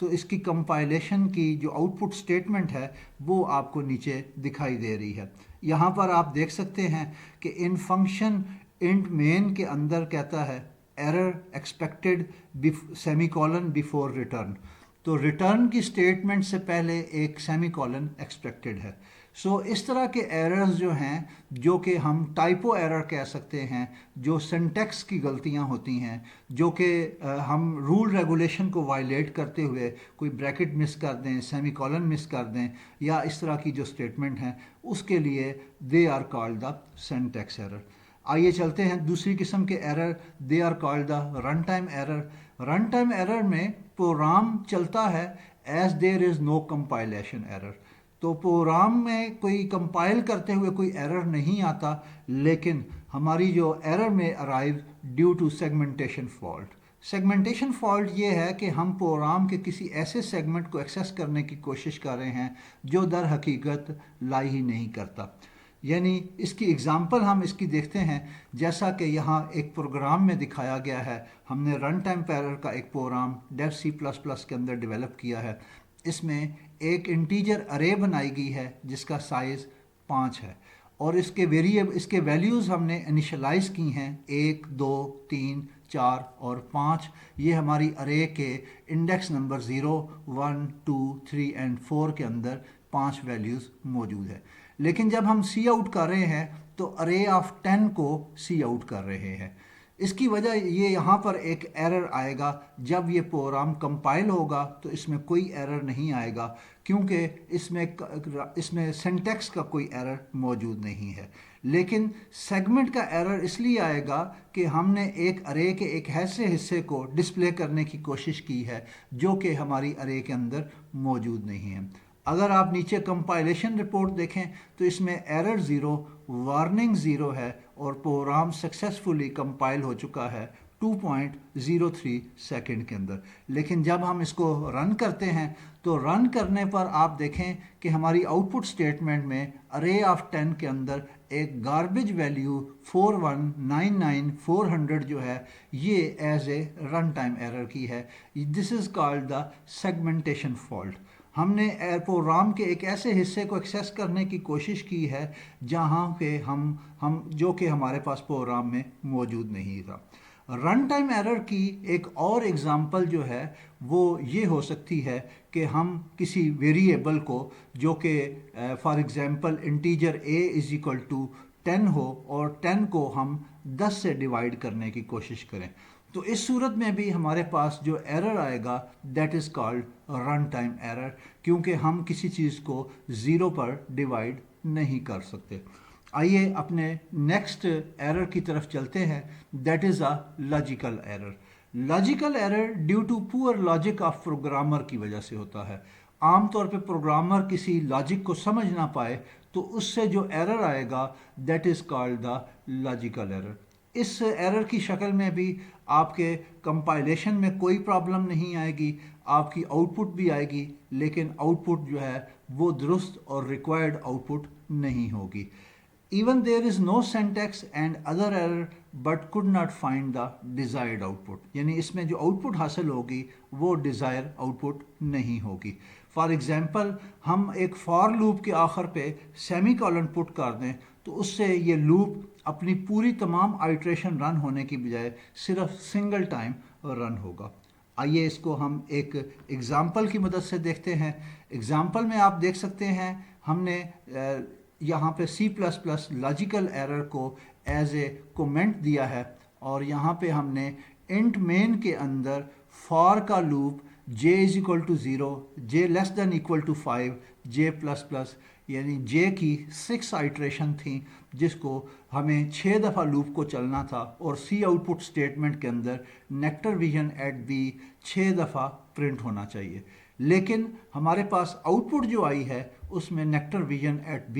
تو اس کی کمپائلیشن کی جو آؤٹ پٹ اسٹیٹمنٹ ہے وہ آپ کو نیچے دکھائی دے رہی ہے. یہاں پر آپ دیکھ سکتے ہیں کہ ان فنکشن انٹ مین کے اندر کہتا ہے error expected semi colon before return. تو ریٹرن کی اسٹیٹمنٹ سے پہلے ایک سیمی کولن ایکسپیکٹڈ ہے. سو اس طرح کے ایررز جو ہیں جو کہ ہم ٹائپو ایرر کہہ سکتے ہیں، جو سنٹیکس کی غلطیاں ہوتی ہیں، جو کہ ہم رول ریگولیشن کو وائلیٹ کرتے ہوئے کوئی بریکٹ مس کر دیں، سیمی کولن مس کر دیں، یا اس طرح کی جو اسٹیٹمنٹ ہیں اس کے لیے they are called the syntax error. آئیے چلتے ہیں دوسری قسم کے error, they are called the run time error. Run time error میں پروگرام چلتا ہے as there is no compilation error. تو پروگرام میں کوئی کمپائل کرتے ہوئے کوئی ایرر نہیں آتا، لیکن ہماری جو ایرر میں arrive due to segmentation fault. Segmentation fault یہ ہے کہ ہم پروگرام کے کسی ایسے سیگمنٹ کو ایکسیس کرنے کی کوشش کر رہے ہیں جو در حقیقت لائی ہی نہیں کرتا. یعنی اس کی اگزامپل ہم اس کی دیکھتے ہیں، جیسا کہ یہاں ایک پروگرام میں دکھایا گیا ہے. ہم نے رن ٹائم ایرر کا ایک program Dev C plus plus کے اندر ڈیولپ کیا ہے. اس میں ایک انٹیجر ارے بنائی گئی ہے جس کا سائز 5 ہے، اور اس کے ویلیوز ہم نے انیشلائز کی ہیں 1 2 3 4 اور 5. یہ ہماری ارے کے انڈیکس نمبر 0 1 2 3 اینڈ 4 کے اندر 5 ویلیوز موجود ہے. لیکن جب ہم سی آؤٹ کر رہے ہیں تو ارے آف 10 کو سی آؤٹ کر رہے ہیں. اس کی وجہ یہ یہاں پر ایک ایرر آئے گا. جب یہ پروگرام کمپائل ہوگا تو اس میں کوئی ایرر نہیں آئے گا، کیونکہ اس میں سنٹیکس کا کوئی ایرر موجود نہیں ہے. لیکن سیگمنٹ کا ایرر اس لیے آئے گا کہ ہم نے ایک ارے کے ایک ایسے حصے کو ڈسپلے کرنے کی کوشش کی ہے جو کہ ہماری ارے کے اندر موجود نہیں ہے. اگر آپ نیچے کمپائلیشن رپورٹ دیکھیں تو اس میں ایرر 0 وارننگ 0 ہے، اور پروگرام سکسیسفلی کمپائل ہو چکا ہے 2.03 سیکنڈ کے اندر. لیکن جب ہم اس کو رن کرتے ہیں تو رن کرنے پر آپ دیکھیں کہ ہماری آؤٹ پٹ اسٹیٹمنٹ میں ارے آف 10 کے اندر ایک گاربیج ویلیو 4199400 جو ہے یہ is a run time error کی ہے. This is called the segmentation fault. ہم نے پروگرام کے ایک ایسے حصے کو ایکسیس کرنے کی کوشش کی ہے جہاں پہ ہم جو کہ ہمارے پاس پروگرام میں موجود نہیں تھا. رن ٹائم ایرر کی ایک اور اگزامپل جو ہے وہ یہ ہو سکتی ہے کہ ہم کسی ویریبل کو جو کہ for example integer a is equal to 10 ہو اور 10 کو ہم 10 سے ڈیوائڈ کرنے کی کوشش کریں. تو اس صورت میں بھی ہمارے پاس جو ایرر آئے گا that is called run time error, کیونکہ ہم کسی چیز کو 0 پر ڈیوائڈ نہیں کر سکتے. آئیے اپنے نیکسٹ ایرر کی طرف چلتے ہیں. That is a logical error. Logical error due to poor logic of programmer کی وجہ سے ہوتا ہے. عام طور پہ پروگرامر کسی لاجک کو سمجھ نہ پائے تو اس سے جو ایرر آئے گا that is called the logical error. اس ایرر کی شکل میں بھی آپ کے کمپائلیشن میں کوئی پرابلم نہیں آئے گی، آپ کی آؤٹ پٹ بھی آئے گی، لیکن آؤٹ پٹ جو ہے وہ درست اور ریکوائرڈ آؤٹ پٹ نہیں ہوگی. Even there is no syntax and other error but code not find the desired output. یعنی اس میں جو آؤٹ پٹ حاصل ہوگی وہ ڈیزائر آؤٹ پٹ نہیں ہوگی. فار ایگزامپل ہم ایک فار لوپ کے آخر پہ سیمی کولن پٹ کر دیں تو اس سے یہ لوپ اپنی پوری تمام آئٹریشن رن ہونے کی بجائے صرف سنگل ٹائم رن ہوگا. آئیے اس کو ہم ایک ایگزامپل کی مدد سے دیکھتے ہیں. ایگزامپل میں آپ دیکھ سکتے ہیں ہم نے یہاں پہ C plus plus logical error کو ایز اے کومنٹ دیا ہے، اور یہاں پہ ہم نے انٹ مین کے اندر فار کا loop j is equal to 0 j less than equal to 5 j plus plus, یعنی j کی 6 آئٹریشن تھیں جس کو ہمیں 6 دفعہ لوپ کو چلنا تھا، اور سی آؤٹ پٹ اسٹیٹمنٹ کے اندر نیکٹر ویژن ایٹ b 6 دفعہ پرنٹ ہونا چاہیے. لیکن ہمارے پاس آؤٹ پٹ جو آئی ہے اس میں نیکٹر ویژن at b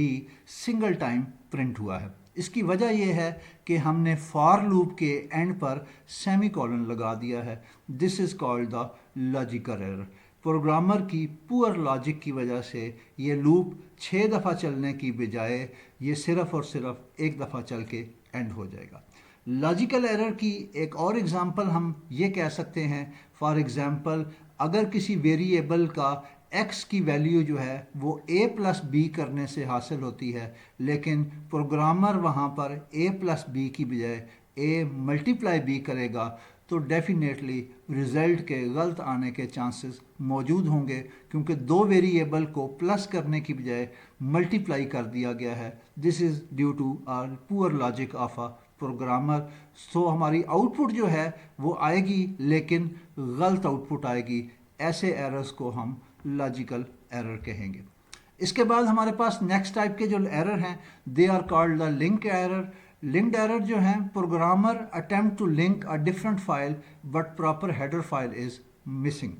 single time print ہوا ہے. اس کی وجہ یہ ہے کہ ہم نے فار لوپ کے اینڈ پر سیمی کولن لگا دیا ہے. This is called the logical error. Programmer کی پور لاجک کی وجہ سے یہ لوپ 6 دفعہ چلنے کی بجائے یہ صرف اور صرف ایک دفعہ چل کے اینڈ ہو جائے گا. لاجیکل ایرر کی ایک اور اگزامپل ہم یہ کہہ سکتے ہیں. فار ایگزامپل اگر کسی ویریبل کا ایکس کی ویلیو جو ہے وہ اے پلس بی کرنے سے حاصل ہوتی ہے، لیکن پروگرامر وہاں پر اے پلس بی کی بجائے اے ملٹیپلائی بی کرے گا تو ڈیفینیٹلی رزلٹ کے غلط آنے کے چانسز موجود ہوں گے، کیونکہ دو ویریبل کو پلس کرنے کی بجائے ملٹیپلائی کر دیا گیا ہے. This is due to are پور لاجک آف آ پروگرامر. سو ہماری آؤٹ پٹ جو ہے وہ آئے گی لیکن غلط آؤٹ پٹ آئے گی. ایسے ایررز کو ہم لاجیکل ایرر کہیں گے. اس کے بعد ہمارے پاس نیکسٹ ٹائپ کے جو ایرر ہیں they are called the link error. Linked error جو ہیں programmer attempt to link a different file but proper header file is missing.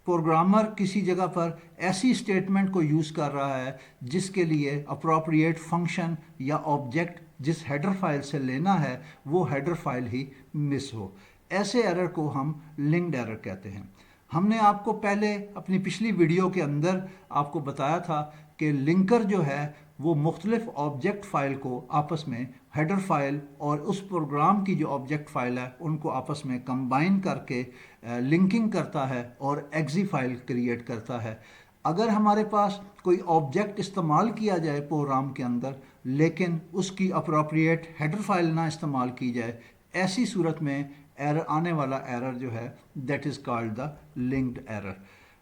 Programmer کسی جگہ پر ایسی اسٹیٹمنٹ کو یوز کر رہا ہے جس کے لیے اپروپریٹ فنکشن یا آبجیکٹ جس ہیڈر فائل سے لینا ہے وہ ہیڈر فائل ہی مس ہو. ایسے ایرر کو ہم لنکڈ ایرر کہتے ہیں. ہم نے آپ کو پہلے اپنی پچھلی ویڈیو کے اندر آپ کو بتایا تھا کہ لنکر جو ہے وہ مختلف آبجیکٹ فائل کو آپس میں ہیڈر فائل اور اس پروگرام کی جو آبجیکٹ فائل ہے ان کو آپس میں کمبائن کر کے لنکنگ کرتا ہے اور ایگزی فائل کریٹ کرتا ہے. اگر ہمارے پاس کوئی آبجیکٹ استعمال کیا جائے پروگرام کے اندر لیکن اس کی اپروپریٹ ہیڈر فائل نہ استعمال کی جائے، ایسی صورت میں ایرر آنے والا ایرر جو ہے that is called the linked error.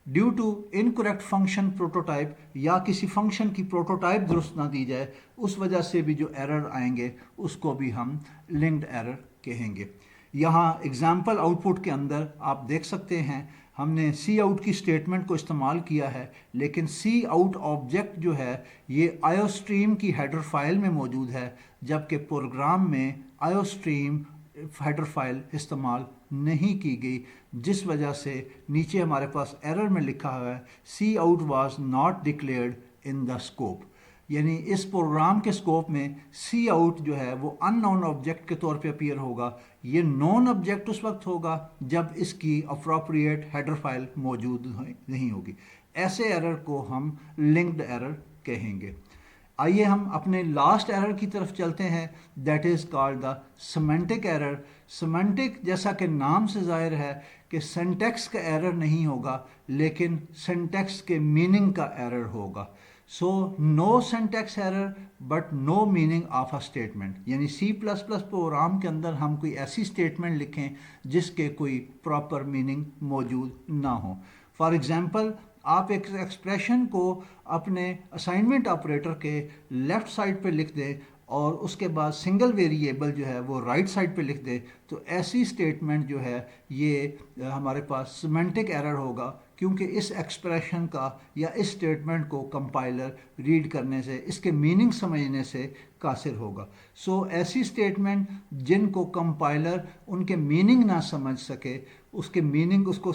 Due to incorrect function prototype یا کسی فنکشن کی پروٹوٹائپ درست نہ دی جائے اس وجہ سے بھی جو ایرر آئیں گے اس کو بھی ہم لنکڈ ایرر کہیں گے. یہاں اگزامپل آؤٹ پٹ کے اندر آپ دیکھ سکتے ہیں ہم نے سی آؤٹ کی اسٹیٹمنٹ کو استعمال کیا ہے لیکن سی آؤٹ آبجیکٹ جو ہے یہ آئیو اسٹریم کی ہیڈر فائل میں موجود ہے، جبکہ پروگرام میں آئیو اسٹریم ہیڈر فائل استعمال نہیں کی گئی، جس وجہ سے نیچے ہمارے پاس ایرر میں لکھا ہوا ہے cout was not declared in the scope. یعنی اس پروگرام کے اسکوپ میں سی آؤٹ جو ہے وہ ان نون آبجیکٹ کے طور پہ اپیئر ہوگا. یہ نون آبجیکٹ اس وقت ہوگا جب اس کی اپروپریٹ ہیڈر فائل موجود نہیں ہوگی. ایسے ایرر کو ہم لنکڈ ایرر کہیں گے. آئیے ہم اپنے لاسٹ ایرر کی طرف چلتے ہیں that is called the semantic error. Semantic جیسا کہ نام سے ظاہر ہے کہ سینٹیکس کا ایرر نہیں ہوگا لیکن سینٹیکس کے میننگ کا ایرر ہوگا. So no syntax error but no meaning of a statement. یعنی سی پلس پلس پروگرام کے اندر ہم کوئی ایسی اسٹیٹمنٹ لکھیں جس کے کوئی پراپر میننگ موجود نہ ہو. فار ایگزامپل آپ ایک ایکسپریشن کو اپنے اسائنمنٹ آپریٹر کے لیفٹ سائڈ پہ لکھ دیں اور اس کے بعد سنگل ویریبل جو ہے وہ رائٹ سائڈ پہ لکھ دے تو ایسی اسٹیٹمنٹ جو ہے یہ ہمارے پاس سیمینٹک ایرر ہوگا، کیونکہ اس ایکسپریشن کا یا اس اسٹیٹمنٹ کو کمپائلر ریڈ کرنے سے اس کے میننگ سمجھنے سے قاصر ہوگا. سو ایسی اسٹیٹمنٹ جن کو کمپائلر ان کے میننگ نہ سمجھ سکے، اس کے میننگ اس کو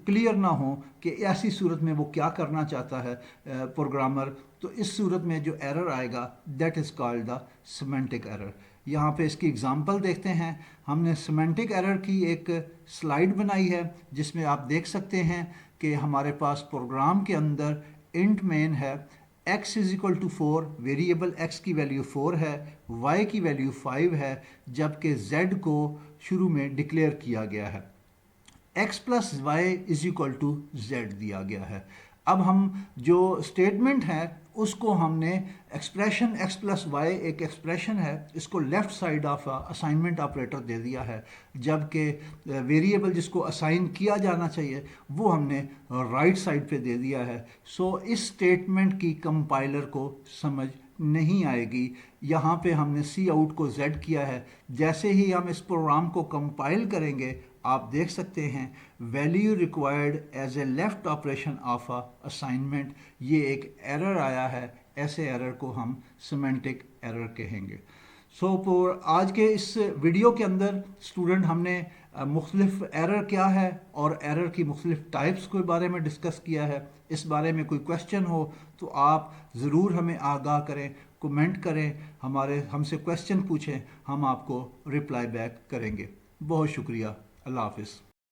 کلیئر نہ ہو کہ ایسی صورت میں وہ کیا کرنا چاہتا ہے پروگرامر، تو اس صورت میں جو ایرر آئے گا that is called the semantic error. یہاں پہ اس کی اگزامپل دیکھتے ہیں. ہم نے سیمینٹک ایرر کی ایک سلائیڈ بنائی ہے جس میں آپ دیکھ سکتے ہیں کہ ہمارے پاس پروگرام کے اندر انٹ مین ہے، x is equal to 4، variable x کی ویلیو 4 ہے، y کی ویلیو 5 ہے، جبکہ z کو شروع میں ڈکلیئر کیا گیا ہے. x plus Y is equal to Z دیا گیا ہے. اب ہم جو اسٹیٹمنٹ ہے اس کو ہم نے ایکسپریشن x پلس وائی ایک ایکسپریشن ہے، اس کو left side of assignment operator دے دیا ہے، جبکہ ویریبل جس کو اسائن کیا جانا چاہیے وہ ہم نے رائٹ سائڈ پہ دے دیا ہے. سو اس اسٹیٹمنٹ کی کمپائلر کو سمجھ نہیں آئے گی. یہاں پہ ہم نے سی آؤٹ کو زیڈ کیا ہے. جیسے ہی ہم اس پروگرام کو کمپائل کریں گے آپ دیکھ سکتے ہیں value required as a left operation of a assignment, یہ ایک ایرر آیا ہے. ایسے ایرر کو ہم سیمینٹک ایرر کہیں گے. سو آج کے اس ویڈیو کے اندر اسٹوڈنٹ ہم نے مختلف ایرر کیا ہے اور ایرر کی مختلف ٹائپس کے بارے میں ڈسکس کیا ہے. اس بارے میں کوئی کویسچن ہو تو آپ ضرور ہمیں آگاہ کریں، کومنٹ کریں، ہم سے کویسچن پوچھیں، ہم آپ کو رپلائی بیک کریں گے. بہت شکریہ. اللہ حافظ.